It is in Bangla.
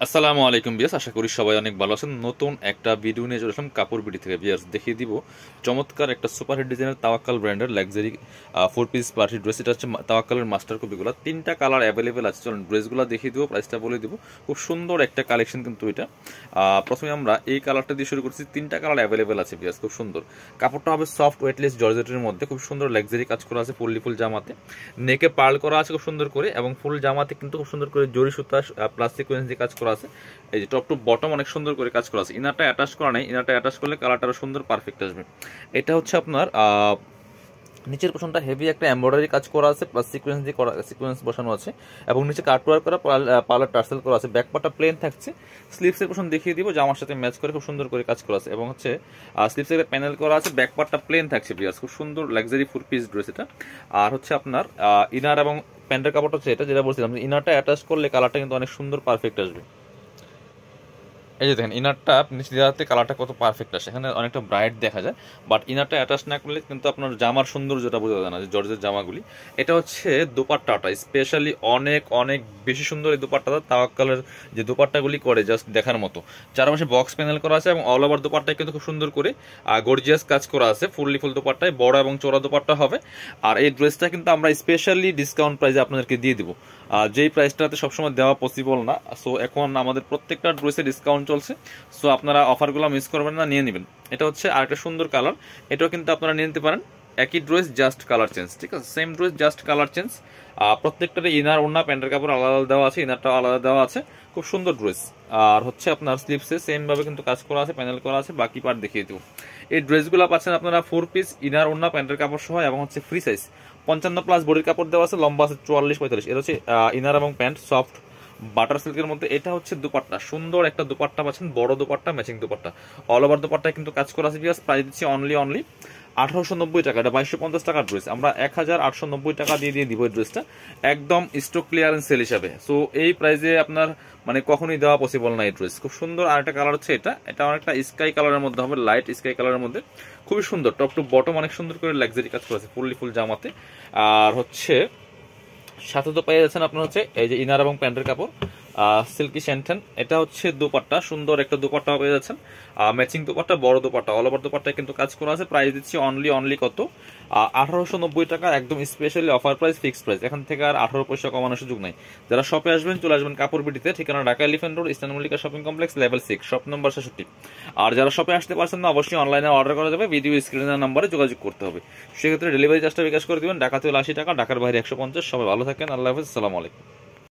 আসসালামু আলাইকুম বিয়াস, আশা করি সবাই অনেক ভালো আছেন। নতুন একটা ভিডিও নিয়ে চলে আসলাম কাপড় বিডি থেকে। বিয়াস দেখিয়ে দিব চমৎকার একটা সুপার হিট ডিজাইনের তাওয়াক্কাল ব্র্যান্ডের লাক্সারি 4 পিস পার্টি ড্রেস। এটা হচ্ছে তাওয়াক্কালের মাস্টার কপিগুলো, 3টা কালার অ্যাভেলেবেল আছে। চলুন ড্রেসগুলো দেখিয়ে দিব, প্রাইসটা বলে দিব। খুব সুন্দর একটা কালেকশন কিন্তু এটা। প্রথমে আমরা এই কালারটা দিয়ে শুরু করছি। 3টা কালার অ্যাভেলেবেল আছে বিয়াস, খুব সুন্দর। কাপড়টা হবে সফট ওয়েটলেস জর্জেটের মধ্যে, খুব সুন্দর লাক্সারি কাজ করা আছে। ফুল জামাতে নেকে পার্ল করা আছে খুব সুন্দর করে, এবং ফুল জামাতে কিন্তু খুব সুন্দর করে জরি সুতা প্লাস সিকোয়েন্স দিয়ে কাজ করা আছে। এই যে টপ টু বটম অনেক সুন্দর করে কাজ করা আছে। ইনারটা অ্যাটাচ করা নাই, ইনারটা অ্যাটাচ করলে কালারটা আরো সুন্দর পারফেক্ট আসবে। এটা হচ্ছে আপনার নিচের পোশনটা হেভি একটা এমব্রয়ডারি কাজ করা আছে, প্লাস সিকোয়েন্স দিয়ে করা, সিকোয়েন্স বসানো আছে, এবং নিচে কাটওয়ার্ক করা পার্লার টার্সেল করা আছে। ব্যাকপার্টটা প্লেন থাকছে। স্লিভসের পোশন দেখিয়ে দিব, জামার সাথে ম্যাচ করে খুব সুন্দর করে কাজ করা আছে, এবং হচ্ছে স্লিভসের একটা প্যানেল করা আছে। ব্যাকপার্টটা প্লেন থাকছে বিয়াস, খুব সুন্দর লাক্সারি 4 পিস ড্রেস এটা। আর হচ্ছে আপনার ইনার এবং প্যান্টের কাপড়টা হচ্ছে এটা, যেটা বলছিলাম ইনারটা অ্যাটাচ করলে কালারটা কিন্তু অনেক সুন্দর পারফেক্ট আসবে। এই যে দেখেন ইনারটা নিচে দেওয়াতে কালারটা কত পারফেক্ট আসে, এখানে অনেকটা ব্রাইট দেখা যায়। বাট ইনারটা অ্যাটাচ না করলে কিন্তু আপনার জামার সৌন্দর্যটা বোঝা যায় না, যে জর্জের জামাগুলি। এটা হচ্ছে দোপাট্টাটা স্পেশালি অনেক অনেক বেশি সুন্দর। এই দোপাট্টাটা তাওয়াক্কালের যে দোপাট্টাগুলি করে জাস্ট দেখার মতো। চারপাশে বক্স প্যানেল করা আছে, এবং অল ওভার দোপাট্টায় কিন্তু খুব সুন্দর করে গর্জিয়াস কাজ করা আছে। ফুল দোপাট্টায় বড় এবং চওড়া দোপাট্টা হবে। আর এই ড্রেসটা কিন্তু আমরা স্পেশালি ডিসকাউন্ট প্রাইসে আপনাদেরকে দিয়ে দিব, যেই প্রাইসটাতে সবসময় দেওয়া পসিবল না। সো এখন আমাদের প্রত্যেকটা ড্রেসে ডিসকাউন্ট চলছে। সো আপনারা অফারগুলো মিস করবেন না, নিয়ে নেবেন। এটা হচ্ছে আরেকটা সুন্দর কালার, এটাও কিন্তু আপনারা নিয়ে নিতে পারেন। একই ড্রেস জাস্ট কালার চেঞ্জ, ঠিক আছে? Same dress just colour change. প্রত্যেকটাতে ইনার ওড়না প্যান্টের কাপড় আলাদা আলাদা দেওয়া আছে, ইনারটাও আলাদা দেওয়া আছে। খুব সুন্দর ড্রেস। আর হচ্ছে আপনার স্লিভসে সেম ভাবে কিন্তু কাজ করা আছে, প্যানেল করা আছে। বাকি পার্ট দেখিয়ে দেবো। এই ড্রেসগুলো পাচ্ছেন আপনারা 4 পিস ইনার ওড়না প্যান্টের কাপড় সহ, এবং হচ্ছে ফ্রি সাইজ 55+ বডির কাপড় দেওয়া আছে, লম্বা আছে 44-45। এটা হচ্ছে ইনার এবং প্যান্ট সফট বাটার সিল্কের মধ্যে। এটা হচ্ছে দুপাট্টা, সুন্দর একটা দুপাট্টা পাচ্ছেন, বড় dupatta, matching dupatta. All over দুপাট্টায় কিন্তু কাজ করা আছে। প্রাইস দিচ্ছি অনলি 1890 টাকা। এটা 2250 টাকার ড্রেস আমরা 1890 টাকা দিয়ে দিব এই ড্রেসটা, একদম স্টক ক্লিয়ারেন্স সেল হিসাবে। সো এই প্রাইসে আপনার মানে কখনোই দেওয়া পসিবল না এই ড্রেস। খুব সুন্দর। আর একটা কালার হচ্ছে এটা, এটা অনেকটা স্কাই কালারের মধ্যে হবে, লাইট স্কাই কালারের মধ্যে। খুবই সুন্দর, টপ টু বটম অনেক সুন্দর করে লাক্সারি কাজ করা আছে ফুল জামাতে। আর হচ্ছে সাথে তো পেয়ে যাচ্ছেন আপনার হচ্ছে এই যে ইনার এবং প্যান্টের কাপড় সিল্কি স্যান্টেন। এটা হচ্ছে দোপাট্টা, সুন্দর একটা দোপাট্টা পেয়ে যাচ্ছেন, ম্যাচিং দোপাট্টা, বড় দোপাট্টা, অল ওভার দোপাট্টায় কিন্তু কাজ করা আছে। প্রাইস দিচ্ছি অনলি কত 1890 টাকা, একদম specially offer price, fixed price. এখান থেকে আর 18 পয়সা কমানোর সুযোগ নাই। যারা শপে আসবেন চলে আসবেন কাপড় বিটিতে, ঠিকানা Dhaka elephant road, eastern Mallika shopping complex, level 6, shop number 66। আর যারা শপে আসতে পারছেন না, অবশ্যই অনলাইনে অর্ডার করা যাবে, ভিডিও স্ক্রিনের নাম্বারে যোগাযোগ করতে হবে। সেক্ষেত্রে ডেলিভারি চার্জটা বিকাশ করে দিবেন, ঢাকাতে 80 টাকা, ঢাকার বাইরে 150। সবাই ভালো থাকেন, আল্লাহ হাফেজ, আসসালামু আলাইকুম।